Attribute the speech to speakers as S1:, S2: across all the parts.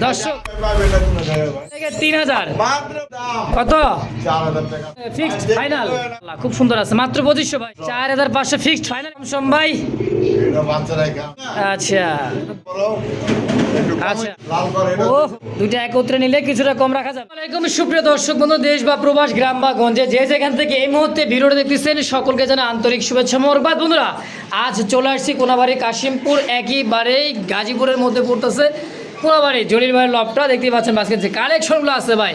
S1: দর্শক 3000 কত fixed final খুব সুন্দর আছে মাত্র 2500 ভাই 4500 ফিক্সড ফাইনাল কম ভাই আচ্ছা আচ্ছা ও দুইটা একত্রে নিলে কিছুটা কম রাখা যাবে। আসসালামু আলাইকুম সুপ্রিয় দর্শক বন্ধু, দেশ বা প্রবাস গ্রাম বা গঞ্জে যে যেখান থেকে এই মুহূর্তে ভিডিওটা দেখতেছেন সকলকে জানাই আন্তরিক শুভেচ্ছা মোরবাদ। বন্ধুরা আজ চলে আসছি কোনাবাড়ি কাশিমপুর, একেবারেই গাজীপুরের মধ্যে পড়তেছে কোনাবাড়ি জলিল ভাইয়ের লবটা দেখতেই পাচ্ছেন। বাস্কেট যে কালেকশনগুলো আছে ভাই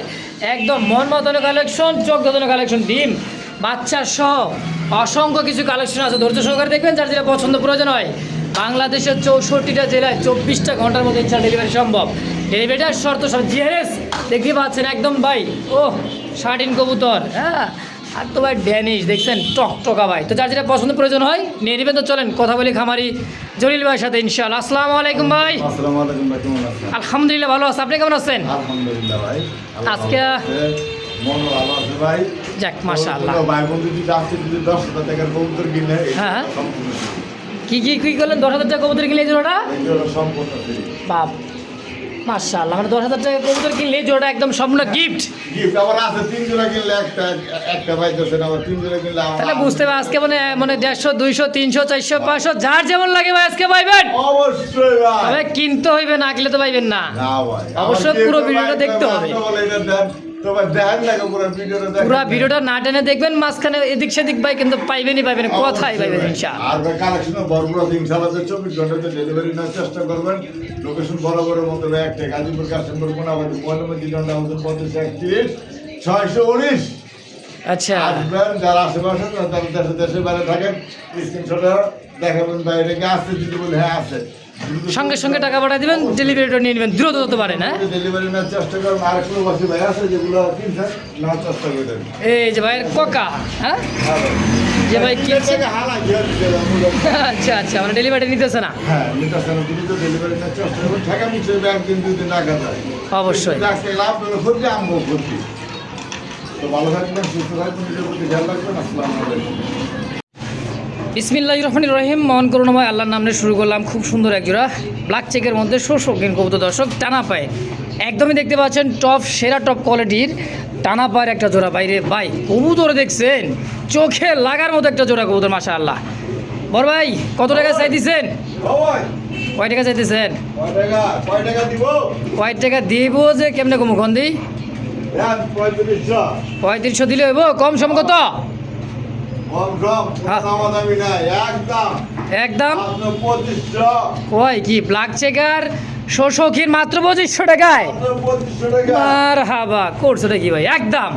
S1: একদম মন মতানো কালেকশন, চোখ দাঁতানো কালেকশন, ডিম বাচ্চা সহ অসংখ্য কিছু কালেকশন আছে। ধৈর্য সহকারে দেখবেন, যার যেটা পছন্দ প্রয়োজন হয়। বাংলাদেশের 64টা জেলায় 24টা ঘন্টার মধ্যে ইনশাআল্লাহ ডেলিভারি সম্ভব। ডেলিভারিটার শর্ত সব জিআরএস দেখতে পাচ্ছেন একদম ভাই। ও শার্টিন কবুতর, হ্যাঁ আর তো ভাই ড্যানিশ দেখছেন টকটকা ভাই। তো যার যেটা পছন্দ প্রয়োজন হয় নিয়ে নেবেন। তো চলেন কথা বলি খামারি জলিল ভাইয়ের সাথে ইনশাআল্লাহ। আসসালামু আলাইকুম ভাই।
S2: আসসালামু আলাইকুম ভাই, কেমন আছেন?
S1: আলহামদুলিল্লাহ ভালো আছি, আপনি কেমন আছেন?
S2: আলহামদুলিল্লাহ ভাই,
S1: আজকে
S2: মন ভালো আছে ভাই।
S1: যাক মাশাআল্লাহ।
S2: ভাই বন্ধু যদি আজকে যদি 10,000 টাকার কবুতর কিনে,
S1: হ্যাঁ কি কি কি করলেন? 10,000 টাকা কবুতর কিনলে এই জোড়াটা
S2: সম্পূর্ণ ফ্রি।
S1: বাপ মাশাআল্লাহ, মানে 10,000 টাকা কবুতর কিনলে এই জোড়াটা একদম সম্পূর্ণ গিফট।
S2: গিফট আবার আছে 3 জোড়া কিনলে একটা পাইতেছেন, আবার 3 জোড়া কিনলে
S1: তাহলে বুঝতে পারছি আজকে মানে 150 200 300 400 500 যার যেমন লাগে ভাই আজকে পাইবেন।
S2: অবশ্যই ভাই,
S1: তবে কিনতে হইবে, না কিনলে তো পাইবেন না।
S2: না ভাই,
S1: অবশ্যই পুরো ভিডিওটা দেখতে হবে। পুরো ভিডিওটা না টেনে দেখবেন, মাঝখানে এদিক সেদিক ভাই কিন্তু পাইবেনই পাইবেন, কথাই পাইবেন ইনশাআল্লাহ।
S2: আর ভাই কালেকশনে ভরপুর আছে ইনশাআল্লাহ। 24 ঘন্টাতে ডেলিভারি নেওয়ার চেষ্টা করবেন। লোকেশন বরাবরের মধ্যে একটা গাজীপুর কাশিমপুর কোনাবাড়ি মোহাম্মদ জিন্দান আমাদের 3531 619।
S1: আচ্ছা
S2: আসবেন যারা আশেপাশে তারা দেশে বাইরে থাকেন, স্ক্রিনশট দেখাবেন বাইরে আছে যদি বলে হ্যাঁ আছে,
S1: সঙ্গে সঙ্গে টাকা পাঠিয়ে দিবেন, ডেলিভারিটা নিয়ে নেবেন, দ্রুত হতে পারে না।
S2: ডেলিভারি নেওয়ার চেষ্টা করবেন। আর কোনো বাসী ভাই আছে যেগুলো কিনছেন নেওয়ার চেষ্টা করবেন।
S1: এই যে ভাইয়ের কোকা, হ্যাঁ যে ভাই কিনছে, আচ্ছা আচ্ছা মানে ডেলিভারি নিতেছে না।
S2: হ্যাঁ নিতেছে না, তুমি তো ডেলিভারি নেওয়ার চেষ্টা করবেন। ঠেকা মিশে একদিন দুদিন রাখা যায়
S1: অবশ্যই।
S2: লাভ খুঁজছি আমগো খুঁজছি। তো ভালো থাকবেন, সুস্থ থাকবেন, নিজের প্রতি খেয়াল রাখবেন। আসসালামু আলাইকুম।
S1: বিসমিল্লাহির রহমানির রহিম। মন করুণাময় আল্লাহর নামে শুরু করলাম। খুব সুন্দর এক জোড়া ব্ল্যাক চেকের মধ্যে শোষকিন কবুতর দর্শক, টানা পায় একদমই দেখতে পাচ্ছেন টপ সেরা টপ কোয়ালিটির টানা পায়ের একটা জোড়া। বাইরে ভাই কবুতর দেখছেন চোখে লাগার মতো একটা জোড়া কবুতর মাশাআল্লাহ। বড় ভাই কত টাকা চাইতেছেন? কয় টাকা চাইতেছেন? কয় টাকা দিব যে কেমনে কমু খন দিই? 3500 দিলে হইব। কম সম কত? একদম কয় কি ব্ল্যাক চেকার শোষকিন মাত্র 2500 টাকায়? মারহাবা করছোটা কি ভাই, একদম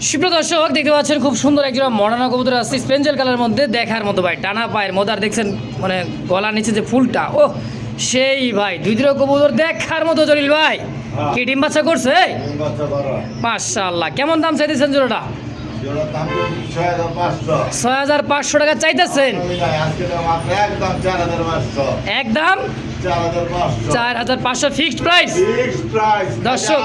S1: সুপ্রিয় দর্শক দেখতে পাচ্ছেন খুব সুন্দর একজোড়া মডার্ন কবুতর আছে স্পেঞ্জেল কালারের মধ্যে, দেখার মতো ভাই। টানা পায়ের মদার দেখছেন, মানে গলার নিচে যে ফুলটা, ও সেই ভাই দুই দুটো কবুতর দেখার মতো। জলিল ভাই কি ডিম বাচ্চা করছে? মাশাআল্লাহ। কেমন দাম চাইতেছেন জোড়াটা? 6500 টাকা চাইতেছেন। একদম 4500 ফিক্সড প্রাইস দর্শক।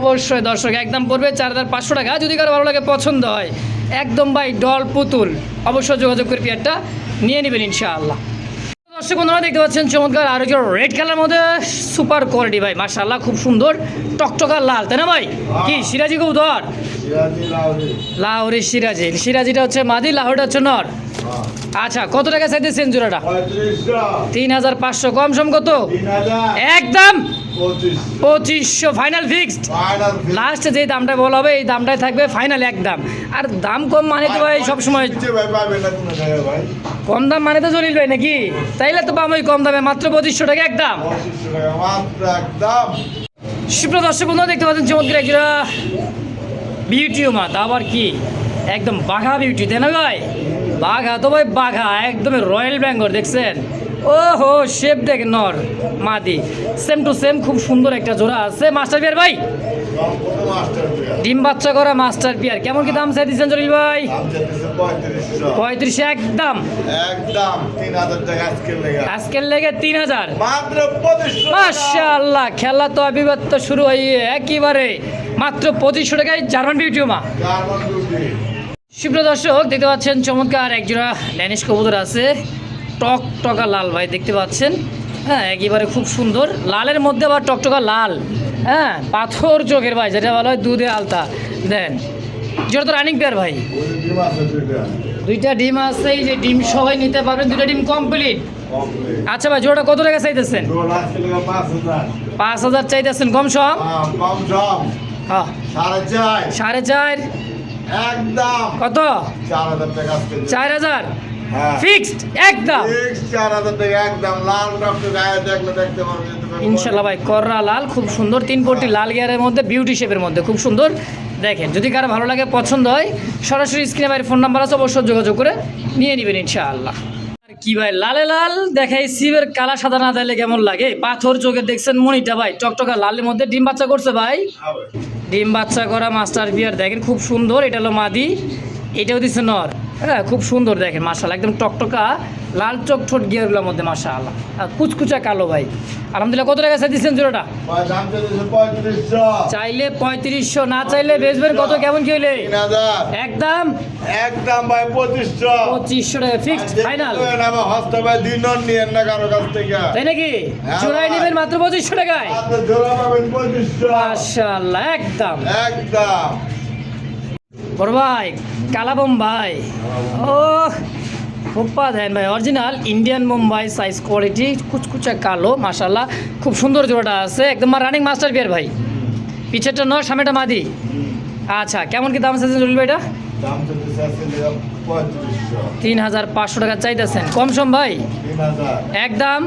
S1: অবশ্যই দর্শক একদম পড়বে 4500 টাকা। যদি কারো ভালো লাগে পছন্দ হয় একদম ভাই ডল পুতুল, অবশ্যই যোগাযোগ করে পেয়ারটা নিয়ে নেবেন ইনশাআল্লাহ। দর্শক বন্ধুরা দেখতে পাচ্ছেন চমৎকার আরো যে রেড কালার মধ্যে সুপার কোয়ালিটি ভাই মাশাআল্লাহ, খুব সুন্দর টকটকা লাল, তাই না ভাই? কি সিরাজি কবুতর? লাহোরি সিরাজি। সিরাজিটা হচ্ছে মাদি, লাহোরটা হচ্ছে নর। আচ্ছা কত টাকা চাইতেছেন জোড়াটা? 3500। কম সম কত? একদম 2500 ফাইনাল ফিক্সড। লাস্ট যে দামটা বলা হবে এই দামটাই থাকবে ফাইনাল একদম। আর দাম কম মানে তো ভাই সবসময় কম দাম মানে তো জলিল ভাই নাকি? তাইলে তো পাবো কম দামে মাত্র 2500 টাকা একদম। সুপ্রিয় দর্শক বন্ধুরা দেখতে পাচ্ছেন চমৎকার একটা বিউটি মাত, আবার কি একদম বাঘা বিউটি, তাই না ভাই? বাঘা তো ভাই বাঘা, একদম রয়্যাল বেঙ্গল দেখছেন। ও হো শেপ দেখ, নর মাদি সেম টু সেম, খুব সুন্দর একটা জোড়া আছে। মাস্টার পিয়ার ভাই, ডিম বাচ্চা করা মাস্টার পিয়ার। কেমন কি দাম চাইতেছেন জলিল ভাই? 3500 একদম। আজকের লেগে 3000 মাশাআল্লাহ। খেলা তো আবির্ভাব শুরু হয়ে একেবারে মাত্র 2500 টাকায় জার্মান বিউটি মা। সুপ্রিয় দর্শক দেখতে পাচ্ছেন চমৎকার একজোড়া ড্যানিশ কবুতর আছে, টকটকা লাল ভাই দেখতে পাচ্ছেন। হ্যাঁ একেবারে খুব সুন্দর, লালের মধ্যে আবার টকটকা লাল। হ্যাঁ পাথর চোখের ভাই, যেটা বলা হয় দুধে আলতা। দেন যেটা তো রানিং পেয়ার ভাই,
S2: ডিম আছে
S1: দুইটা ডিম আছে, এই যে ডিম সবাই নিতে পারবেন, দুইটা ডিম কমপ্লিট।
S2: কমপ্লিট।
S1: আচ্ছা ভাই জোড়াটা কত টাকা চাইতেছেন?
S2: 5,000
S1: 5,000 চাইতেছেন, কম সম?
S2: কম সম
S1: হ্যাঁ
S2: 4.5
S1: 4.5
S2: একদম।
S1: কত?
S2: 4,000 টাকা আজকে।
S1: 4,000
S2: হ্যাঁ
S1: ফিক্সড একদম।
S2: ফিক্স 4,000 টাকা একদম। লাল ডক্টর গায়ে দেখলে দেখতে পারবেন।
S1: ইনশাল্লাহ ভাই কররা লাল খুব সুন্দর, 3 পট্টি লাল গিয়ারের মধ্যে বিউটি শেপের মধ্যে খুব সুন্দর। দেখেন যদি কারো ভালো লাগে পছন্দ হয় সরাসরি স্ক্রিনে ভাই ফোন নাম্বার আছে, অবশ্যই যোগাযোগ করে নিয়ে নেবেন ইনশাআল্লাহ। আর কি ভাই লালে লাল দেখাই, সিবের কালা সাদা না দিলে কেমন লাগে? পাথর চোখে দেখছেন মনিটা ভাই, টকটকা লালের মধ্যে ডিম বাচ্চা করছে ভাই, ডিম বাচ্চা করা মাস্টার বিয়ার দেখেন খুব সুন্দর। এটা হলো মাদি, এটাও দিচ্ছে নর। হ্যাঁ খুব সুন্দর দেখেন মাশাআল্লাহ, একদম টকটকা লাল চোখ ঠোঁট গিয়ারগুলোর মধ্যে মাশাআল্লাহ, আর কুচকুচা কালো ভাই। আলহামদুলিল্লাহ কত টাকা চাই দিচ্ছেন জোড়াটা?
S2: দাম চলছে 3500।
S1: চাইলে 3500, না চাইলে বেচবেন কত? কেমন কি হইলে?
S2: 3,000
S1: একদম
S2: একদম ভাই 2500।
S1: 2500 টাকা ফিক্সড ফাইনাল,
S2: আমার হস্তে ভাই 2 নন নিয়েন না কারো কাছ থেকে।
S1: তাই নাকি?
S2: হ্যাঁ
S1: জোড়াই
S2: ভাই।
S1: নেবেন মাত্র 2500 টাকায়?
S2: আপনি জোড়া পাবেন 2500।
S1: মাশাআল্লাহ একদম।
S2: একদম
S1: বড় ভাই কালা বোম্বাই, ও খুপ্পা দেন ভাই, original Indian Mumbai size quality, কুচকুচা কালো মাশাআল্লাহ খুব সুন্দর জোড়াটা আছে, একদম রানিং মাস্টার বিয়ার ভাই। পিছেরটা নর, সামনেটা মাদি। আচ্ছা কেমন কি দাম আছে জলিল ভাই? এটা
S2: দাম চলছে আজকে 3500।
S1: 3,500 টাকা চাইতেছেন, কম সম ভাই?
S2: 3,000
S1: একদম।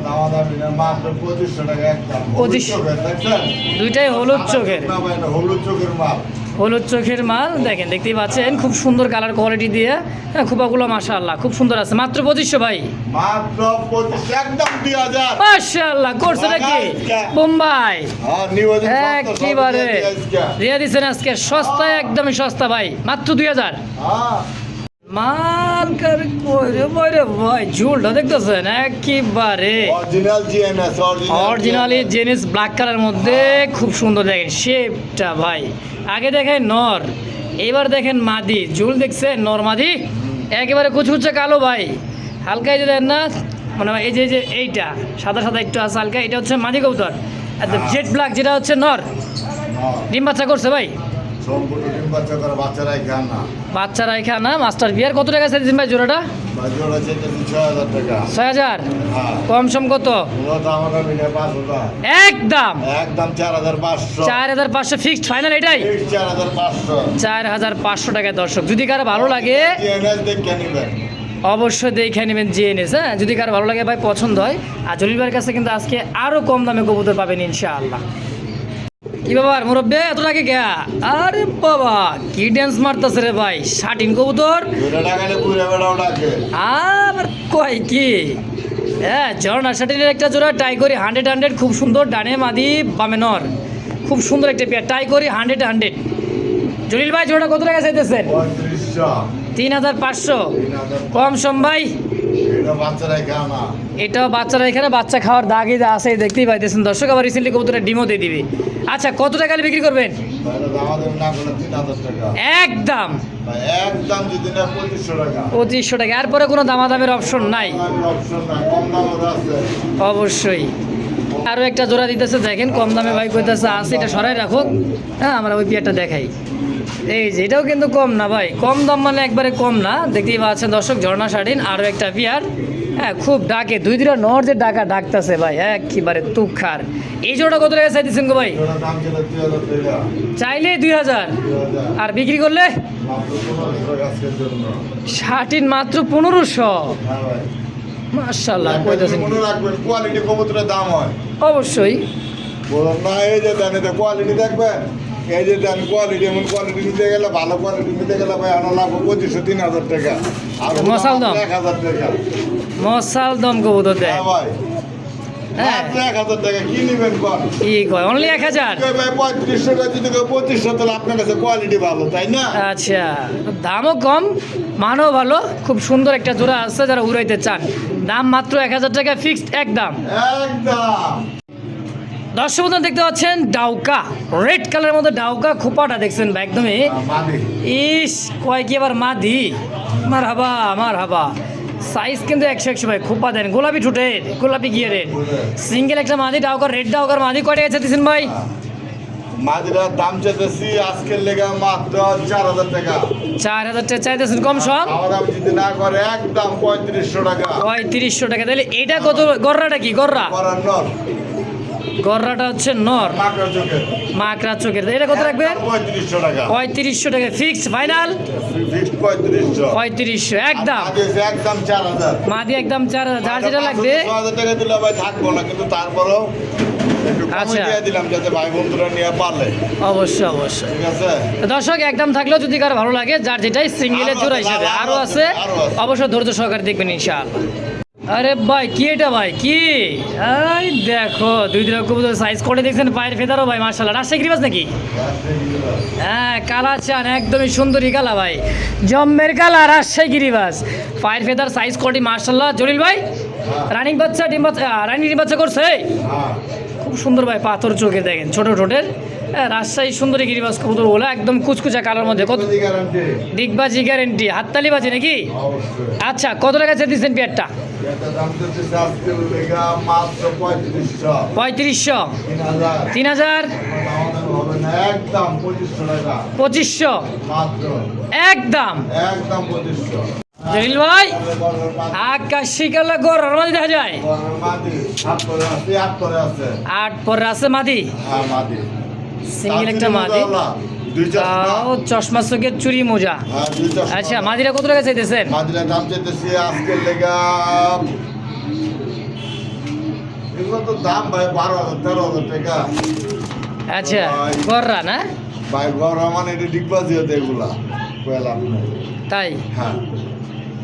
S2: দামাদামি না, মাত্র 2500 টাকা একদম।
S1: 2500
S2: চোখের দেখছেন?
S1: দুইটাই হলুদ চোখের,
S2: না ভাই, এটা হলুদ চোখের মাল।
S1: হলুদ চোখের মাল দেখেন, দেখতেই পাচ্ছেন খুব সুন্দর কালার কোয়ালিটি দিয়ে। হ্যাঁ খুবাগুলো মাশাআল্লাহ খুব সুন্দর আছে, মাত্র 2500 ভাই।
S2: মাত্র 2500 একদম 2000।
S1: মাশাআল্লাহ করছে নাকি বোম্বাই?
S2: হ্যাঁ নিউজ
S1: একেবারে দিয়ে দিচ্ছেন আজকে সস্তায়, একদমই সস্তা ভাই, মাত্র 2000।
S2: হ্যাঁ
S1: মাল কার কইরে বইরে ভাই, ঝুলটা দেখতেছেন একেবারে
S2: অরিজিনাল জিএনএস
S1: অরিজিনালি জেনিস ব্ল্যাক কালারের মধ্যে খুব সুন্দর দেখেন শেপটা ভাই। আগে দেখেন নর, এবার দেখেন মাদি, ঝুল দেখছেন নর মাদি একেবারে কুচকুচে কালো ভাই, হালকা এই যে দেন না মানে এই যে এইটা সাদা সাদা একটু আছে হালকা, এটা হচ্ছে মাদি কবুতর। আর জেড ব্ল্যাক যেটা হচ্ছে নর, ডিম বাচ্চা করছে ভাই,
S2: সম্পূর্ণ ডিম বাচ্চা করে বাচ্চারাই খান না।
S1: বাচ্চারা এখানে না মাস্টার বিয়ার। কত টাকা চাইছেন ভাই জোড়াটা?
S2: ভাই জোড়া চেয়ে 6000 টাকা।
S1: 6000
S2: হ্যাঁ
S1: কম সম কত?
S2: পুরো দাম আমরা মিলে 5000
S1: একদম।
S2: একদম 4500।
S1: 4500 ফিক্সড ফাইনাল, এটাই
S2: 4500
S1: 4500 টাকায়। দর্শক যদি কারো ভালো লাগে
S2: জিএনএস দেখে নেবেন।
S1: অবশ্যই দেখে নেবেন জিএনএস। হ্যাঁ যদি কারো ভালো লাগে ভাই পছন্দ হয়। আর জলিল ভাইয়ের কাছে কিন্তু আজকে আরও কম দামে কবুতর পাবেন ইনশাআল্লাহ। কি ব্যাপার মুরব্বী এত টাকা কে? আরে বাবা কি ড্যান্স মারতেছে রে ভাই, 60 কবুতর।
S2: 2 টাকা নিয়ে পুরো বেড়াও ডাকে।
S1: আর কয় কি? হ্যাঁ ঝর্ণা শাটিনের একটা জোড়া টাইগরি 100 খুব সুন্দর, ডানে মাদি বামে নর, খুব সুন্দর একটা পেয়ার টাইগরি 100। জলিল ভাই জোড়া কত টাকা চাইতেছেন?
S2: 3500।
S1: 3,500 কম সম ভাই?
S2: এটা বাচ্চারাই খান না।
S1: এটাও বাচ্চারা এখানে বাচ্চা খাওয়ার দাগই আছে দেখতেই পাইতেছেন দর্শক, আবার রিসেন্টলি কবুতরের ডিমও দিয়ে দিবে। আচ্ছা কত টাকা বিক্রি করবেন?
S2: তাহলে দামাদামি না করলে 3000 টাকা।
S1: একদম
S2: ভাই একদম যদি না 2500 টাকা।
S1: 2500 টাকা, এরপরে কোনো দামাদামের অপশন নাই?
S2: অপশন নাই, কম দামের আছে।
S1: অবশ্যই। আরও একটা জোড়া দিতেছে দেখেন কম দামে ভাই কইতেছে আছে, এটা সরাই রাখো। হ্যাঁ আমরা ওই পেয়ারটা দেখাই, এই যে এটাও কিন্তু কম না ভাই, কম দাম মানে একবারে কম না। দেখতেই পাচ্ছেন দর্শক ঝর্ণা শাটিন আরও একটা পেয়ার। হ্যাঁ খুব ডাকে, 2-3টা নর যে ডাকতেছে ভাই একেবারে তুখার। এই জোড়া কত টাকা চাইতেছেন গো ভাই?
S2: ওটার দাম ছিল 3000 টাকা।
S1: চাইলে 2000,
S2: 2000
S1: আর বিক্রি করলে
S2: মাত্র 1500 টাকা আজকের জন্য।
S1: শাটিন মাত্র 1500।
S2: হ্যাঁ ভাই
S1: মাশাআল্লাহ কইতেছেন
S2: মনে রাখবেন কোয়ালিটি কবুতরের দাম হয়।
S1: অবশ্যই।
S2: বলুন না এই যে দেন, এটা কোয়ালিটি দেখবেন, এই যে দেন কোয়ালিটি, এমন কোয়ালিটি নিতে গেলে ভালো কোয়ালিটি নিতে গেলে ভাই আনা লাগবে 2500-3000 টাকা। আর
S1: মশাল দাম
S2: 1000 টাকা।
S1: মশাল দম কবুতর দেয়।
S2: হ্যাঁ ভাই
S1: হ্যাঁ
S2: মাত্র 1000 টাকা কি নেবেন কোন?
S1: কি কয় অনলি 1000?
S2: ভাই 3500 টাকা যদি কেউ 2500, তাহলে আপনার কাছে কোয়ালিটি ভালো তাই না?
S1: আচ্ছা দামও কম মানও ভালো, খুব সুন্দর একটা জোড়া আছে যারা উড়াইতে চান। দাম মাত্র 1000 টাকা ফিক্সড একদম।
S2: একদম
S1: দর্শক বন্ধু দেখতে পাচ্ছেন ডাউকা, রেড কালারের মধ্যে ডাউকা খোপাটা দেখছেন ভাই একদমই
S2: মাদি
S1: ইস কয় কি আবার মাদি মার হাবা সাইজ কিন্তু 100 ভাই খোপা দেন গোলাপি ঠোঁটের গোলাপি গিয়ারের সিঙ্গেল একটা মাদি ডাউকার রেড ডাউকার মাদি কয়টা গেছে দিচ্ছেন ভাই?
S2: মাদিরার দাম চাইতেছি আজকের লেগে মাত্র 4000 টাকা।
S1: 4000 টাকা চাইতেছেন কম সম
S2: আমার দাম যদি না করে একদম 3500 টাকা।
S1: 3500 টাকা। তাহলে এটা কত? গররাটা কি গররা?
S2: করার নর
S1: গররাটা হচ্ছে নর
S2: মাকড়া চোখের
S1: মাকড়া চোখের। এটা কত রাখবেন?
S2: 3500 টাকা।
S1: 3500 টাকা ফিক্সড ফাইনাল
S2: ফিক্সড 3500।
S1: 3500 একদম।
S2: মাদি হচ্ছে একদম 4000।
S1: মাদি একদম 4000। যার যেটা লাগবে
S2: 6000 টাকা দিলে ভাই থাকবো না, কিন্তু তারপরেও একটু কমে
S1: আচ্ছা।
S2: দিয়ে দিলাম যাতে ভাই বন্ধুরা নিয়ে পারলে।
S1: অবশ্যই অবশ্যই।
S2: ঠিক আছে।
S1: তো দর্শক একদম থাকলেও যদি কারো ভালো লাগে যার যেটাই সিঙ্গেলের জোড়া হিসাবে আরও আছে, অবশ্যই ধৈর্য সহকারে দেখবেন ইনশাআল্লাহ। আরে ভাই কি এটা ভাই কি এই দেখো দুই রকম সাইজ করে দেখছেন পায়ের ফেদারও ভাই মার্শাল্লাহ। রাজশাহী গিরিবাজ নাকি? হ্যাঁ কালা চান একদমই সুন্দরী কালা ভাই জম্মের কালা রাজশাহী গিরিবাজ পায়ের ফেদার সাইজ কোয়ালিটি মার্শাল্লাহ। জলিল ভাই রানিং বাচ্চা ডিম বাচ্চা রানিং ডিম বাচ্চা করছে
S2: হ্যাঁ
S1: খুব সুন্দর ভাই পাথর চোখে দেখেন ছোট ঠোঁটের। হ্যাঁ রাজশাহী সুন্দরী গিরিবাজ কবুতর বলে একদম কুচকুচা কালার মধ্যে কত
S2: গ্যারান্টি
S1: ডিগবাজি গ্যারেন্টি হাততালি বাজি নাকি?
S2: অবশ্যই।
S1: আচ্ছা কত টাকা দিচ্ছেন পেয়ারটা?
S2: এটা দাম চাইতেছি আজকের লেগে মাত্র 3500।
S1: 3500
S2: 3000
S1: 3000
S2: আমাদের হবে না, একদম 2500 টাকা
S1: 2500
S2: মাত্র।
S1: একদম।
S2: একদম 2500।
S1: জলিল ভাই
S2: গরুর মাদি,
S1: আকাশি কালা গরুর মাদি দেখা যায়
S2: গরুর মাদি হাত করে আছে, হাত করে আছে।
S1: 8 পরে আছে মাদি
S2: হ্যাঁ মাদি
S1: সিঙ্গেল একটা মাদি
S2: দুই চশমা।
S1: তাও চশমা চোখের চুরি মোজা।
S2: হ্যাঁ দুই চশমা।
S1: আচ্ছা মাদিরা কত টাকা চাইতেছেন?
S2: মাদিরা দাম চাইতেছি আজকের লেগা এগুলো তো দাম ভাই 12,000 13,000 টাকা।
S1: আচ্ছা গররা না
S2: ভাই গরম মানে এটা ডিগবাজি হতে এগুলা কয়লাম নাই।
S1: তাই
S2: হ্যাঁ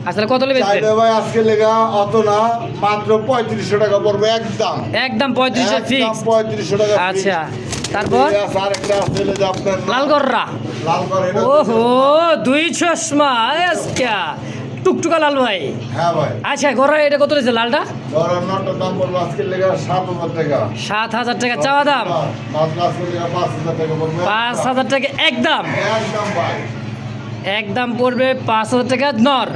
S1: আসলে কত লেবেছেন?
S2: চাইলে ভাই আজকে লেগা অত না, মাত্র 3500 টাকা পড়বে একদম।
S1: একদম 3500 ফিক্স।
S2: 3500 টাকা fix।
S1: আচ্ছা তারপর
S2: ঠিক আছে, আরেকটা আছে যে আপনার
S1: লাল গররা
S2: লাল করে এটা।
S1: ওহো দুই চশমা আজকে টুকটুকা লাল ভাই।
S2: হ্যাঁ ভাই
S1: আচ্ছা গররা এটা কত লেছে লালটা?
S2: গরম নটার দাম পড়বে আজকে লেগা 7,000 টাকা।
S1: 7000 টাকা চাওয়া দাম।
S2: মাত্র আজকে লেগা 5,000 টাকা পড়বে
S1: 5000 টাকা একদম।
S2: একদম ভাই।
S1: একদম পড়বে 5000 টাকা নর।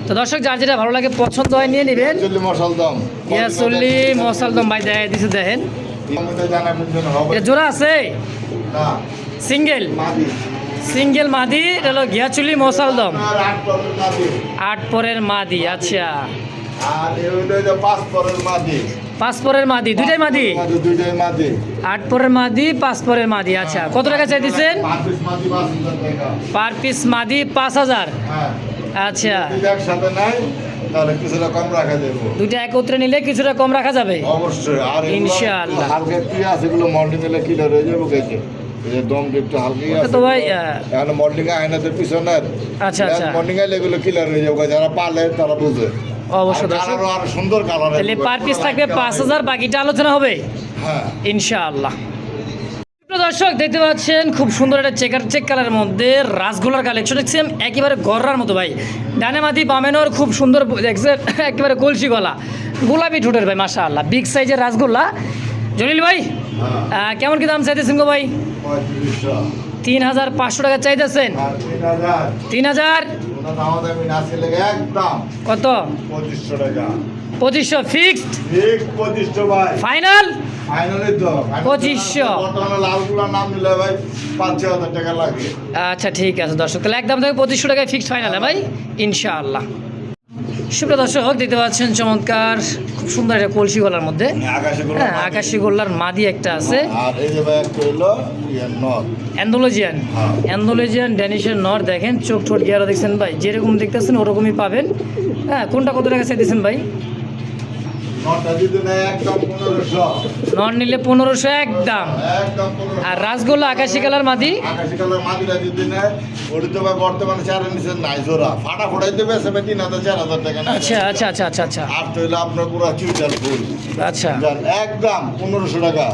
S1: তো দর্শক যার যেটা ভালো লাগে পছন্দ হয় নিয়ে নেবেন।
S2: চল্লি মশাল দাম
S1: ইয়াসল্লি মশালদম ভাই দেখাই দিছে দেখেন
S2: কমেন্টে জানাবেন যেন হবে
S1: এটা জোড়া আছে
S2: না
S1: সিঙ্গেল
S2: মাদি।
S1: সিঙ্গেল মাদি এটা হলো ঘিয়াচুলি মশালদম
S2: আপনার 8 পরের মাদি
S1: 8 পরের মাদি। আচ্ছা
S2: আর এই হলো যে 5 পরের মাদি।
S1: 5 পরের মাদি দুইটাই মাদি
S2: দুইটাই মাদি।
S1: 8 পরের মাদি 5 পরের মাদি। আচ্ছা কত টাকা চাই দিচ্ছেন?
S2: 5 পিস মাদি 5,000 টাকা।
S1: পার পিস মাদি 5000।
S2: হ্যাঁ
S1: আচ্ছা
S2: যদি একসাথে নাই তাহলে কিছুটা কম রাখা যাবে।
S1: দুইটা একত্রে নিলে কিছুটা কম রাখা যাবে
S2: অবশ্যই। আর এগুলো
S1: ইনশাআল্লাহ।
S2: হালকা একটু আছে, এগুলো মল্টিং এলে ক্লিয়ার হয়ে যাবে কেটে। এই যে দম একটু হালকাই
S1: ওটা
S2: আছে
S1: তো ভাই
S2: এখন মল্টিং আয়নাতে পিছনের
S1: আচ্ছা আচ্ছা
S2: মল্টিং আইলে এগুলো ক্লিয়ার হয়ে যাবে, যারা পালে তারা বুঝে।
S1: অবশ্যই দর্শক
S2: আর সুন্দর কালার
S1: তাহলে পার পিস থাকবে 5000 বাকিটা আলোচনা হবে
S2: হ্যাঁ
S1: ইনশাআল্লাহ। প্রিয় দর্শক দেখতে পাচ্ছেন খুব সুন্দর একটা চেক কালারের মধ্যে রাসগোলার কালেকশন দেখছেন একেবারে গররার মতো ভাই। ডানে মাদি বামেনোর খুব সুন্দর দেখছেন একেবারে কলসি গলা গোলাপি ঠোঁটের ভাই মাশাআল্লাহ বিগ সাইজের রাসগোল্লা। জলিল ভাই
S2: হ্যাঁ
S1: কেমন কি দাম চাইতেছেন গো ভাই?
S2: 3500
S1: 3500 টাকা চাইতেছেন।
S2: আর 3000
S1: 3000
S2: ওটা দাম দামি না ছেলে একদম
S1: কত?
S2: 2500 টাকা
S1: 2500 ফিক্সড
S2: ঠিক 2500 ভাই
S1: ফাইনাল
S2: ফাইনালি তো
S1: 2500
S2: বর্তমানে লালগুলার নাম নিলে ভাই 5,000 টাকা লাগে।
S1: আচ্ছা ঠিক আছে দর্শক তাহলে একদম থেকে 2500 টাকায় ফিক্সড ফাইনাল ভাই ইনশাআল্লাহ। সুপ্রিয় দর্শক দেখতে পাচ্ছেন চমৎকার খুব সুন্দর একটা কলসি গলার মধ্যে
S2: আকাশে গুলো
S1: হ্যাঁ আকাশি গোল্লার মাদি একটা আছে
S2: আর এই যে ভাই একটা হলো ইয়ার নট।
S1: অ্যান্ডোলজিয়ান
S2: হ্যাঁ।
S1: অ্যান্ডোলজিয়ান ড্যানিশের নর দেখেন চোখ ঠোঁট গিয়ারা দেখছেন ভাই যেরকম দেখতেছেন ওরকমই পাবেন। হ্যাঁ কোনটা কত টাকা চাইতেছেন ভাই?
S2: নটটা যদি না একদম 1500
S1: নর নিলে 1500 একদম।
S2: একদম 1500।
S1: আর রাসগোল্লা আকাশি কালার মাদি
S2: আকাশি কালার মাদিরা যদি নেয় ওটি তো ভাই বর্তমানে 4 নিচে নাই জোড়া ফাটা ফোটাই দেবে 3,000 4,000 টাকা না।
S1: আচ্ছা আচ্ছা আচ্ছা আচ্ছা আচ্ছা
S2: আর তো হইলো আপনার পুরো চুইটাল ফুল
S1: আচ্ছা
S2: জান একদম 1500 টাকা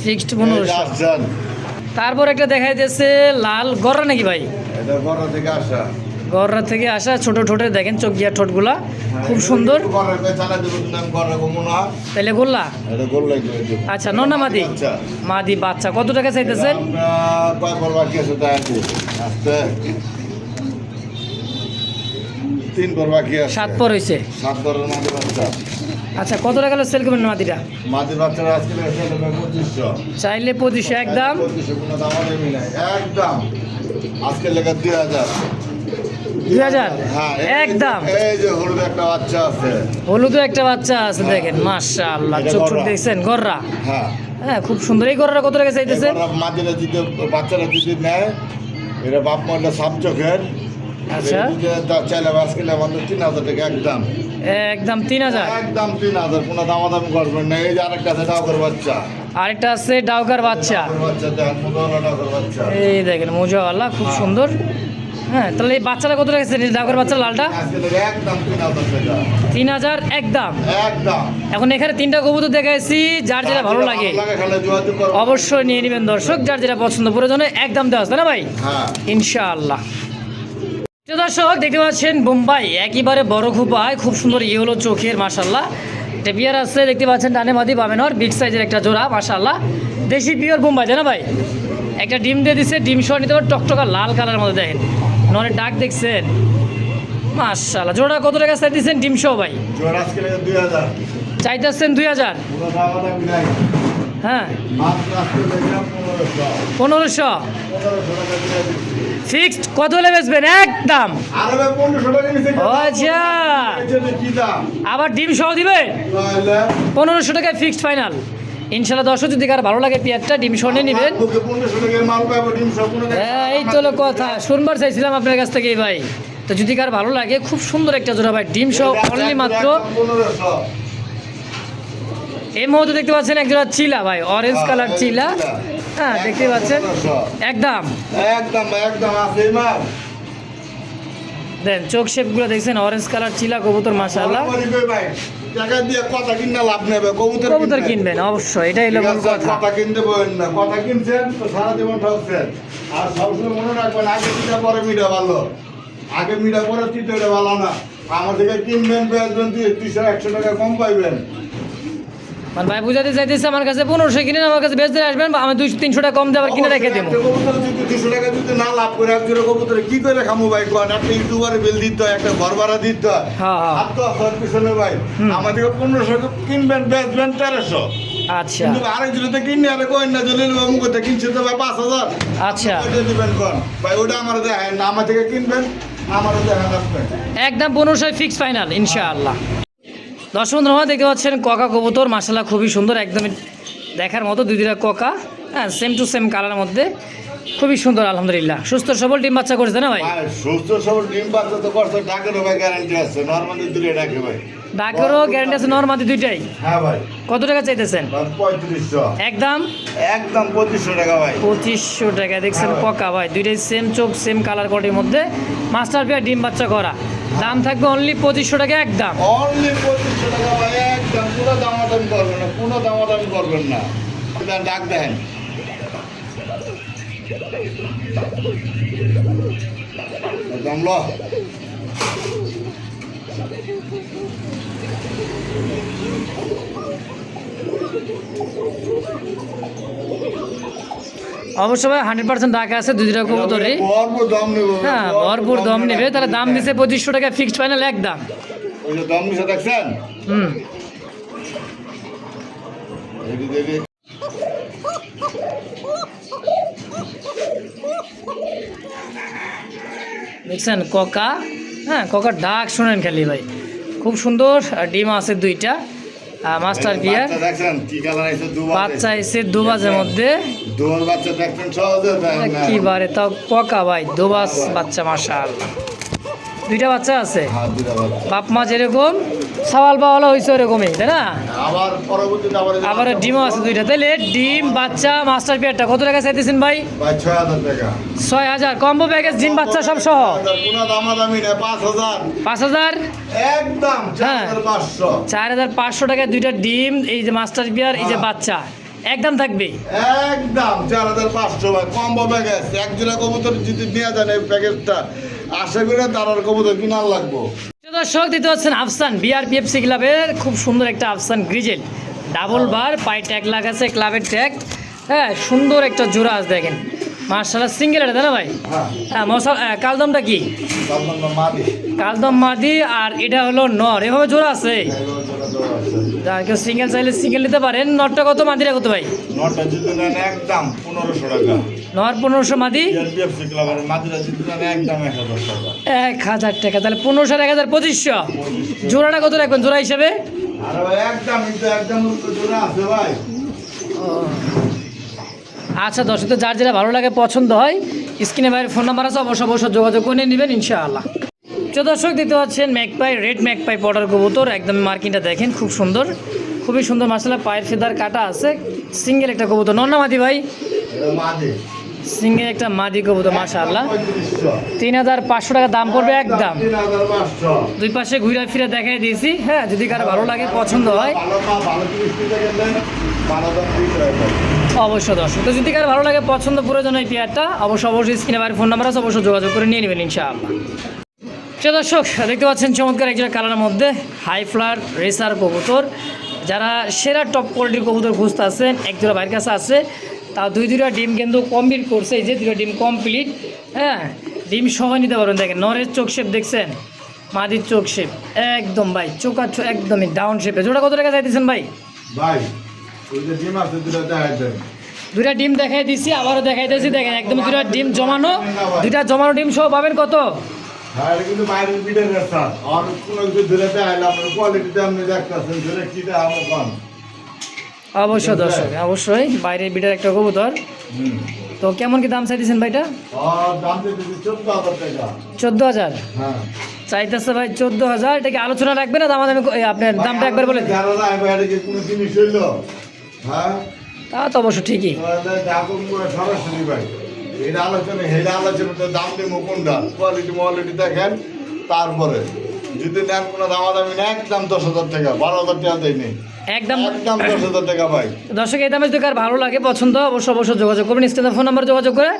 S1: ফিক্সড 1500।
S2: জান
S1: তারপর একটা দেখাই দিয়েছে লাল গররা নাকি ভাই?
S2: এটা বড় থেকে আসা
S1: গররা থেকে আসা ছোট ঠোঁটে দেখেন চোখিয়া ঠোঁটগুলা খুব সুন্দর। তাইলে গোল্লা আচ্ছা নর না মাদি? মাদি বাচ্চা। কত টাকা চাইতেছেন? সাত পর হয়েছে। আচ্ছা কত টাকা সেল করবেন মাদিটা?
S2: মাদির বাচ্চারা আজকে
S1: চাইলে 2500 একদম।
S2: একদম আজকে লেখা 2000।
S1: 2000
S2: হ্যাঁ
S1: একদম।
S2: এই যে হলুদ একটা বাচ্চা আছে,
S1: হলুদ একটা বাচ্চা আছে দেখেন মাশাআল্লাহ, চোখ ছোট দেখছেন গররা।
S2: হ্যাঁ
S1: হ্যাঁ খুব সুন্দর। এই গররা কত টাকা চাইতেছেন?
S2: মাদিরা যদি বাচ্চারা যদি নেয় এটা বাপ মাটা সাপ চোখের।
S1: আচ্ছা
S2: চাইলে আজকে আমাদের 3000 টাকা একদম।
S1: একদম 3000।
S2: একদম 3000, কোনো দামাদামি করবেন না। এই যে আরেকটা আছে ডাউকার বাচ্চা,
S1: আরেকটা আছে ডাউকার বাচ্চা।
S2: বাচ্চা দেখেন মোজাওয়ালা ডাউকার বাচ্চা।
S1: এই দেখেন মোজাওয়ালা খুব সুন্দর। হ্যাঁ তাহলে এই বাচ্চাটা কত টাকা চাইছেন? ডাউকার বাচ্চা লালটা
S2: আজকে লেখা একদম 3000 টাকা।
S1: 3000 একদম।
S2: একদম।
S1: এখন এখানে 3টা কবুতর দেখাইছি, যার যেটা ভালো লাগে অবশ্যই নিয়ে নেবেন দর্শক, যার যেটা পছন্দ প্রয়োজনে একদম দেওয়া আছে না ভাই?
S2: হ্যাঁ
S1: ইনশাআল্লাহ। প্রিয় দর্শক দেখতে পাচ্ছেন বোম্বাই একেবারে বড় খুপায় খুব সুন্দর ইয়েলো চোখের মাশাআল্লাহ এটা বিয়ার আছে। দেখতে পাচ্ছেন ডানে মাদি বামে নর, বিগ সাইজের একটা জোড়া মাশাআল্লাহ, দেশি পিওর বোম্বাই তাই না ভাই? একটা ডিম দিয়ে দিচ্ছে, ডিম সহ নিতে পারে, টকটকা লাল কালার মধ্যে দেখেন, নরের ডাক দেখছেন মাশাআল্লাহ। জোড়া কত টাকা চাইতেছেন ডিম সহ ভাই?
S2: জোড়া আজকে লেখা 2000।
S1: চাইতেছেন 2000?
S2: কোনো দামাদামি নাই।
S1: হ্যাঁ
S2: মাত্র আজকে লেখা 1500।
S1: 1500
S2: টাকা দিয়ে দিচ্ছি।
S1: ফিক্সড। কত হলে বেচবেন? একদম।
S2: আরে ভাই 1500 টাকা নিচে
S1: ও আচ্ছা,
S2: এটা কি দাম?
S1: আবার ডিম সহ দিবেন?
S2: তাহলে
S1: 1500 টাকায় ফিক্সড ফাইনাল। ইনশাল্লাহ দর্শক যদি কার ভালো লাগে পেঁয়াজটা ডিম সহ নিয়ে নেবেন।
S2: বুকে 1500 টাকার মাল পাবো, ডিম সব কোনো টাকা।
S1: হ্যাঁ এই তো হলো কথা, শুনবার চাইছিলাম আপনার কাছ থেকেই ভাই। তো যদি কার ভালো লাগে খুব সুন্দর একটা জোড়া ভাই, ডিম সহ অনলি মাত্র
S2: 1500।
S1: এই মুহূর্তে দেখতে পাচ্ছেন এক জোড়া চিলা ভাই, অরেঞ্জ কালার চিলা। হ্যাঁ দেখতে পাচ্ছেন একদম
S2: একদম একদম আছে মাল।
S1: দেন চোখ শেপগুলো দেখছেন, অরেঞ্জ কালার চিলা কবুতর মাশাআল্লাহ।
S2: ভাই টাকা দিয়ে কথা কিনা লাভ নেবে,
S1: কবুতর কিনবেন অবশ্যই, এটাই হলো মূল কথা।
S2: কথা কিনতে বলেন না, কথা কিনছেন তো সারা জীবন ঠকছেন। আর সবসময় মনে রাখবেন আগে চিটা পরে মিঠা ভালো, আগে মিঠা পরে চিটা ভালো না। আমার থেকে কিনবেন বেচবেন 200-100 টাকা কম পাইবেন।
S1: মানে ভাই বুঝাতে চাইতেছে আমার কাছে 1500 কিনে আমার কাছে বেচতে আসবেন, আমি 200-300 টাকা কম দিয়ে আবার কিনে রেখে দেবো।
S2: কবুতর যদি 200 টাকা যদি না লাভ করে এক জোড়া কবুতরে কি করে খামো ভাই? কোন একটা ইউটিউবারে বিল দিতে হয়, একটা ঘর ভাড়া দিতে হয়।
S1: হ্যাঁ হ্যাঁ
S2: আর তো আপনার পিছনে ভাই আমার থেকে 1500 কিনবেন বেচবেন 1300।
S1: আচ্ছা
S2: কিন্তু আরেক জোড়াতে কিনে আরে কইন না জলিল বাবু করতে কিনছে তো ভাই 5000।
S1: আচ্ছা
S2: ওটা দিবেন কোন ভাই? ওটা আমার দেখেন না, আমার থেকে কিনবেন আমারও দেখেন আপনি।
S1: একদম 1500 ফিক্স ফাইনাল ইনশাআল্লাহ। দর্শক বন্ধুরা দেখতে পাচ্ছেন ককা কবুতর মাশাআল্লাহ খুবই সুন্দর, একদমই দেখার মতো দুইটা ককা। হ্যাঁ সেম টু সেম কালারের মধ্যে খুবই সুন্দর আলহামদুলিল্লাহ। সুস্থ সবল ডিম বাচ্চা করেছে না ভাই?
S2: ভাই সুস্থ সবল ডিম বাচ্চা তো করতে ডাকেরও ভাই গ্যারান্টি আছে, নরমালি দূরে ডাকে ভাই।
S1: ডাকেরও গ্যারান্টি আছে, নরমাদি দুইটাই।
S2: হ্যাঁ ভাই।
S1: কত টাকা চাইতেছেন?
S2: 3500।
S1: একদম
S2: একদম 2500 টাকা ভাই।
S1: 2500 টাকা। দেখছেন ককা ভাই, দুইটাই সেম চোখ সেম কালার কোয়ালিটির মধ্যে মাস্টার পেয়ার ডিম বাচ্চা করা। দাম থাকবে অনলি 2500 টাকা একদম।
S2: অনলি 2500 টাকা ভাই একদম। কোনো দামাদামি করবেন না, কোনো দামাদামি করবেন না। ডাক দেন একদম ল।
S1: অবশ্য ভাই 100% টাকা আছে দুইটা কবুতরে।
S2: ভরপুর দাম নেব।
S1: হ্যাঁ ভরপুর দম নেবে, তাহলে দাম দিছে 2500 টাকা ফিক্সড ফাইনাল একদম।
S2: ওই যে দাম নিচে দেখছেন।
S1: হুম
S2: দেখি
S1: দেখছেন ককা। হ্যাঁ ককার ডাক শুনেন খালি ভাই, খুব সুন্দর। আর ডিম আছে দুইটা, মাস্টার পিয়ার
S2: দেখছেন কি কালার আছে?
S1: বাচ্চা এসে দুবাজের মধ্যে।
S2: দুবার বাচ্চা দেখছেন সহজে দেখেন না।
S1: কিবারে তাও ককা ভাই, দুবাজ বাচ্চা মাশাআল্লাহ। দুইটা বাচ্চা আছে,
S2: হ্যাঁ দুটা বাচ্চা।
S1: বাপ মা যেরকম সাওয়াল পাওয়ালা হয়েছে ওরকমই তাই না?
S2: আবার পরবর্তীতে
S1: আবার ডিমও আছে দুইটা। তাইলে ডিম বাচ্চা মাস্টার পিয়ারটা কত টাকা চাইতেছেন ভাই?
S2: ভাই 6000 টাকা।
S1: 6000 কম্বো প্যাকেজ ডিম বাচ্চা সব সহ।
S2: কোনো দামাদামি না, 5000
S1: 5000
S2: একদম।
S1: হ্যাঁ।
S2: 4500।
S1: 4500 টাকায় দুইটা ডিম, এই যে মাস্টার পিয়ার, এই যে বাচ্চা একদম থাকবে
S2: একদম 4500 ভাই কম্বো প্যাকেজ। এক জোড়া কবুতর যদি নিয়ে যান এই প্যাকেজটা আশা করি তার আর কবুতর কিনার লাগবো।
S1: দর্শক দিতে পাচ্ছেন আফসান বিআরপিএফসি ক্লাবের খুব সুন্দর একটা আফসান গ্রিজেল ডাবল বার পায়ে ট্যাগ লাগাছে ক্লাবের ট্যাগ। হ্যাঁ সুন্দর একটা জোড়া আছে দেখেন মার্শাল্লাহ সিঙ্গেল এটা তাই না ভাই? হ্যাঁ কালদমটা কি? কালদম মাদি আর এটা হলো নর, এভাবে জোড়া আছে। যার কেউ সিঙ্গেল চাইলে সিঙ্গেল নিতে পারেন। নরটা কত মাদিরা কত ভাই?
S2: নটা যদি নেন একদম 1500 টাকা।
S1: নর 1500 মাদি,
S2: বিআরপিএফসি ক্লাবের মাদিরা যদি নেন একদম 1000 টাকা।
S1: 1000 টাকা, তাহলে 1500 আর 1000 2500। জোড়াটা কত রাখবেন জোড়া হিসাবে?
S2: আরে ভাই একদম একদম জোড়া আছে ভাই।
S1: আচ্ছা দর্শক, তো যার যেটা ভালো লাগে পছন্দ হয় স্ক্রিনে ভাইয়ের ফোন নাম্বার আছে, অবশ্যই যোগাযোগ করে নেবেন ইনশাআল্লাহ। তো দর্শক দিতে পাচ্ছেন ম্যাকপাই রেড ম্যাকপাই পটার কবুতর, একদম মার্কিংটা দেখেন খুব সুন্দর, খুবই সুন্দর মার্শাল্লাহ। পায়ের ফেদার কাটা আছে, সিঙ্গেল একটা কবুতর। নর না মাদি ভাই? সিঙ্গেল একটা মাদি কবুতর মাশাআল্লাহ। 3500 টাকা দাম পড়বে একদম। দুই পাশে ঘুরে ফিরে দেখাই দিয়েছি। হ্যাঁ যদি কারো ভালো লাগে পছন্দ হয় অবশ্যই দর্শক, তো যদি কারো ভালো লাগে পছন্দ প্রয়োজন এই পেয়ারটা অবশ্যই স্ক্রিনে বাইরে ফোন নাম্বার আছে, অবশ্যই যোগাযোগ করে নিয়ে নেবেন ইনশাআল্লাহ। তো দর্শক দেখতে পাচ্ছেন চমৎকার একজোড়া কালারের মধ্যে হাই ফ্লার রেসার কবুতর। যারা সেরা টপ কোয়ালিটির কবুতর খুঁজতে আছেন একজোড়া ভাইয়ের কাছে আছে। তা দুইটা ডিম কিন্তু কমপ্লিট করছে, এই যে দুটো ডিম কমপ্লিট। হ্যাঁ ডিম সবাই নিতে পারবেন। দেখেন নরের চোখ শেপ দেখছেন, মাদির চোখ শেপ একদম ভাই চোখা একদমই ডাউন শেপে। জোড়া কত টাকা চাইতেছেন ভাই? দুইটা ডিম দেখাই দিচ্ছি, আবারও দেখাই দিয়েছি। দেখেন একদম দুইটা ডিম জমানো, দুইটা জমানো ডিম সহ পাবেন কত? অবশ্যই দর্শক, অবশ্যই বাইরের বিটার একটা কবুতর। তো কেমন কি দাম চাইতেছেন ভাইটা? 14,000 চাইতেছে ভাই। 14,000 এটা কি আলোচনা রাখবে না দাম? আপনার দামটা একবার বলে দিন। তা তো অবশ্য ঠিকই।
S2: তারপরে যদি নেন কোনো দামাদামি না, একদম 10,000 টাকা, 12,000 টাকা দেয়নি, একদম 10,000 টাকা ভাই।
S1: দর্শক এই দামে যদি কার ভালো লাগে পছন্দ অবশ্যই যোগাযোগ করবেন, স্ক্রিনে ফোন নাম্বার যোগাযোগ করে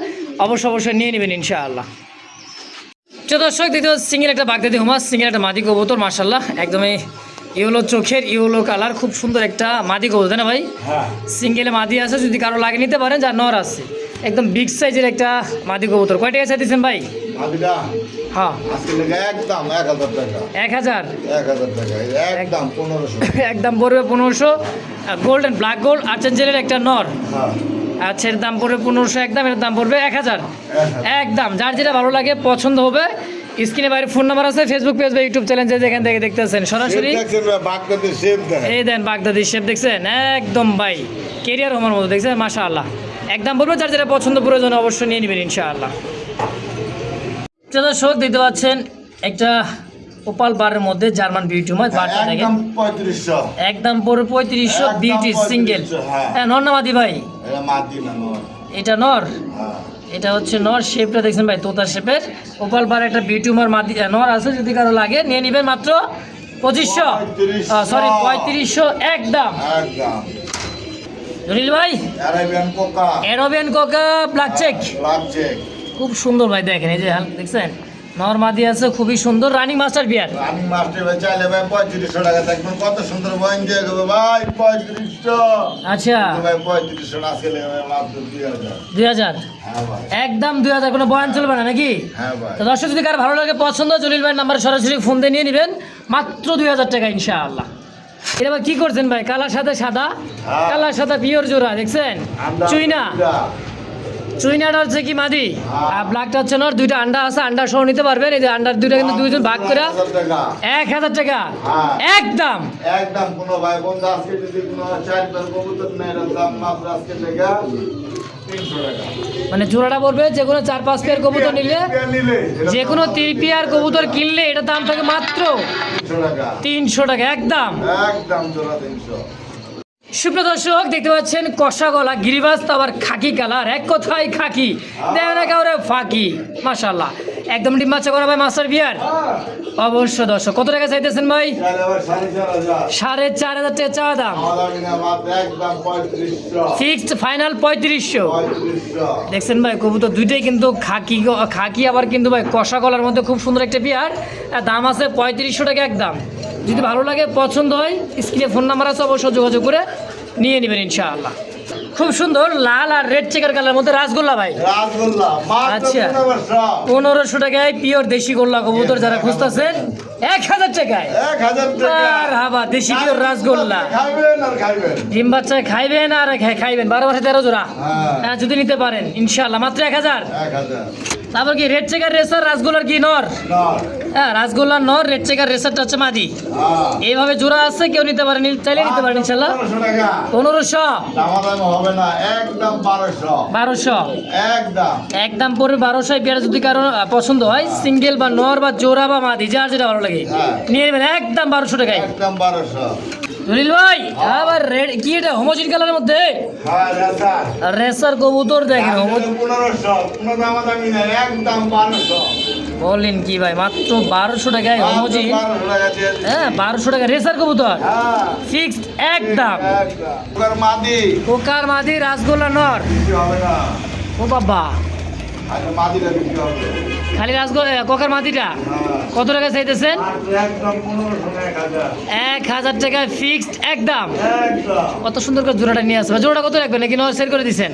S1: অবশ্যই নিয়ে নেবেন ইনশাআল্লাহ। তো দর্শক দ্বিতীয় সিঙ্গেল একটা বাগদাদি হুমাস, সিঙ্গেল একটা মাদি কবুতর মাশাআল্লাহ, একদমই ইয়েলো চোখের ইয়েলো কালার, খুব সুন্দর একটা মাদি কবুতর তাই না ভাই? সিঙ্গেলে মাদি আছে, যদি কারো লাগে নিতে পারেন। যার নর আছে একদম বিগ সাইজের একটা মাদি কবুতর। কয় টাকা চাইতেছেন ভাই? হ্যাঁ
S2: একদম 1000 টাকা।
S1: 1000
S2: টাকা একদম 1500,
S1: একদম পড়বে 1500। গোল্ডেন ব্ল্যাক গোল্ড আর্চেঞ্জেলের একটা নর। আচ্ছা এর দাম পড়বে 1500 একদম, এর দাম পড়বে 1000 একদম। যার যেটা ভালো লাগে পছন্দ হবে স্ক্রিনে বাইরে ফোন নাম্বার আছে, ফেসবুক পেজ বা ইউটিউব চ্যানেল যেখান থেকে দেখতেছেন সরাসরি এই দেন বাগদাদি শেপ দেখছেন একদম ভাই কেরিয়ার হোমার মতো দেখছেন মাশাআল্লাহ। একদম বলবো যার যেটা পছন্দ প্রয়োজন অবশ্যই নিয়ে নেবেন ইনশাআল্লাহ। দর্শক দিতে পাচ্ছেন একটা ওপাল বারের মধ্যে জার্মান বিউটি মাছ, বারটা দেখেন একদম পড়বে 3500 বিউটি সিঙ্গেল। হ্যাঁ নর না মাদি ভাই? এটা নর, এটা হচ্ছে নর। শেপটা দেখছেন ভাই তোতা শেপের, ওপাল বার একটা বিউটি মাদি নর আছে, যদি কারো লাগে নিয়ে নেবেন মাত্র 2500 সরি 3500 একদম। জলিল ভাই অ্যারাবিয়ান কোকা ব্ল্যাক চেক খুব সুন্দর ভাই, দেখেন এই যে দেখছেন নর মাদি আছে, খুবই সুন্দর। রানিং মাস্টার বিয়ার,
S2: রানিং মাস্টার ভাই চাইলে ভাই 3500 টাকা দেখবেন, কত সুন্দর বয়ন দিয়ে দেবে ভাই 3500।
S1: আচ্ছা
S2: ভাই 3500 না ছেলে ভাই মাত্র
S1: 2000
S2: হ্যাঁ ভাই
S1: একদম 2000, কোনো বয়ান চলবে না নাকি?
S2: হ্যাঁ ভাই।
S1: তো দর্শক যদি কার ভালো লাগে পছন্দ জলিল ভাইয়ের নাম্বারে সরাসরি ফোন দিয়ে নিয়ে নেবেন মাত্র 2000 টাকা ইনশাআল্লাহ। এটা ভাই কি করছেন ভাই? কালার সাথে সাদা, কালার সাদা পিওর জোড়া দেখছেন। চুইনাটা হচ্ছে কি মাদি আর ব্ল্যাকটা হচ্ছে নর। দুইটা আন্ডা আছে, আন্ডা সহ নিতে পারবেন। এই যে আন্ডার দুইটা কিন্তু দুইজন ভাগ করে 1000 টাকা একদম।
S2: একদম কোনো ভাই বন্ধু আজকে যদি কোনো 4 কবুতর নেয় এর দাম মাত্র আজকে টাকা 300 টাকা,
S1: মানে জোড়াটা পড়বে যে কোনো 4-5 পেয়ার কবুতর নিলে, যে কোনো 3 পেয়ার কবুতর কিনলে এটা দাম থাকে মাত্র 300 টাকা একদম
S2: জোড়া 300।
S1: সুপ্রিয় দর্শক দেখতে পাচ্ছেন কষা গলা গিরিবাজ, তো আবার খাকি কালার, এক কথায় খাকি, দেয় না কাউরে ফাঁকি মাশাআল্লাহ। একদম ডিম বাচ্চা করা ভাই মাস্টার বিয়ার
S2: হ্যাঁ
S1: অবশ্য দর্শক কত টাকা চাইতেছেন ভাই?
S2: তাহলে আবার 4,500
S1: 4,500 টাকা চাওয়া দাম,
S2: আমাদের কিনা মাত্র একদম 3500
S1: ফিক্সড ফাইনাল 3500।
S2: 3500
S1: দেখছেন ভাই কবুতর দুইটাই কিন্তু খাকি আবার কিন্তু ভাই কষা গলার মধ্যে খুব সুন্দর একটা বিয়ার, দাম আছে 3500 টাকা একদম। যদি ভালো লাগে পছন্দ হয় স্ক্রিনে ফোন নাম্বার আছে, অবশ্যই যোগাযোগ করে নিয়ে নেবেন ইনশাআল্লাহ। খুব সুন্দর লাল আর রেড চেকার কালার মধ্যে রাসগোল্লা ভাই,
S2: রাসগোল্লা মাত্র
S1: আচ্ছা।
S2: 1500
S1: 1500 টাকায় পিওর দেশি গোল্লা কবুতর যারা খুঁজতেছেন 1000 টাকায়
S2: 1000 টাকা
S1: আর হাবা দেশি পিওর রাসগোল্লা।
S2: খাবেন আর খাবেন
S1: ডিম বাচ্চা খাইবেন আর খাইবেন 12 মাসে 13 জোড়া।
S2: হ্যাঁ
S1: হ্যাঁ, যদি নিতে পারেন ইনশাআল্লাহ মাত্র 1000।
S2: 1000
S1: তারপর কি রেড চেকার রেসার রাসগোল্লার কি নর?
S2: নর
S1: হ্যাঁ রাসগোল্লার নর, রেড চেকার রেসারটা হচ্ছে মাদি।
S2: হ্যাঁ
S1: এইভাবে জোড়া আছে, কেউ নিতে পারেন, চাইলে নিতে পারেন ইনশাআল্লাহ।
S2: 1500 টাকা
S1: 1500
S2: দামাদামি হবে না একদম 1200
S1: 1200
S2: একদম
S1: একদম পড়বে 1200। পেয়ারা যদি কারো পছন্দ হয় সিঙ্গেল বা নর বা জোড়া বা মাদি যার যেটা ভালো লাগে
S2: হ্যাঁ।
S1: নিয়ে নেবেন একদম 1200 টাকায়।
S2: একদম 1200
S1: জলিল ভাই আবার রেড কি এটা হোমোজিন কালারের মধ্যে
S2: হ্যাঁ রাসা
S1: রেসার কবুতর দেখেন
S2: 1500 কোনো দামাদামি না একদম 1200
S1: বলেন কি ভাই মাত্র 1200 টাকায় হোমোজিন।
S2: 1200 টাকা দিয়ে দিচ্ছি।
S1: হ্যাঁ 1200 টাকা রেসার কবুতর
S2: হ্যাঁ
S1: ফিক্সড একদম।
S2: একদম ওর মাদি
S1: কোকার মাদি রাসগোল্লা নর।
S2: বিক্রি হবে না
S1: ও বাবা
S2: আচ্ছা মাদিটা বিক্রি হবে
S1: খালি রাসগোল্লা কোকার মাদিটা
S2: হ্যাঁ
S1: কত টাকা চাইতেছেন?
S2: মাত্র একদম 1500
S1: 1000 টাকা ফিক্সড একদম।
S2: একদম
S1: কত সুন্দর করে জোড়াটা নিয়ে আসবে। জোড়াটা কত রাখবেন নাকি নর সেল করে দিচ্ছেন?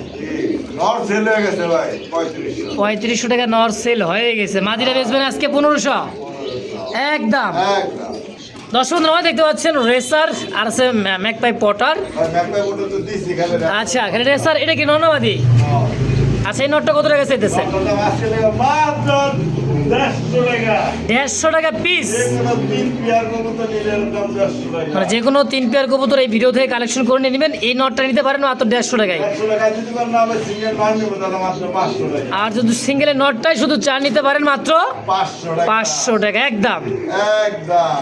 S2: নর সেল হয়ে গেছে ভাই 3500
S1: 3500 টাকা নর সেল হয়ে গেছে। মাদিরা বেচবেন আজকে 1500 একদম।
S2: একদম
S1: দর্শক বন্ধুরা দেখতে পাচ্ছেন রেসার আর আছে ম্যাকপাই পটার।
S2: ভাই ব্যাকপাই ওটা তো দিছি খাবে না
S1: আচ্ছা এখানে রেসার এটা কি নর্নাবাদি? আচ্ছা এই নটটা কত টাকা চাইতেছে?
S2: কতটা মাসে লাগে মাত্র 150 টাকা
S1: 150 টাকা পিস।
S2: যেকোনো তিন পেয়ার কবুতর নিলে এরকম 150 টাকা
S1: মানে যে কোনো 3 পেয়ার কবুতর এই ভিডিও থেকে কালেকশন করে নিয়ে নেবেন। এই নটটা নিতে পারেন মাত্র 150 টাকায়।
S2: 100 টাকা যদি কোন না হবে সিঙ্গেল মান নিব তাহলে মাত্র 500 টাকা
S1: আর যদি সিঙ্গেলের নটটাই শুধু চার নিতে পারেন মাত্র
S2: 500 টাকা
S1: 500 টাকা একদম।
S2: একদম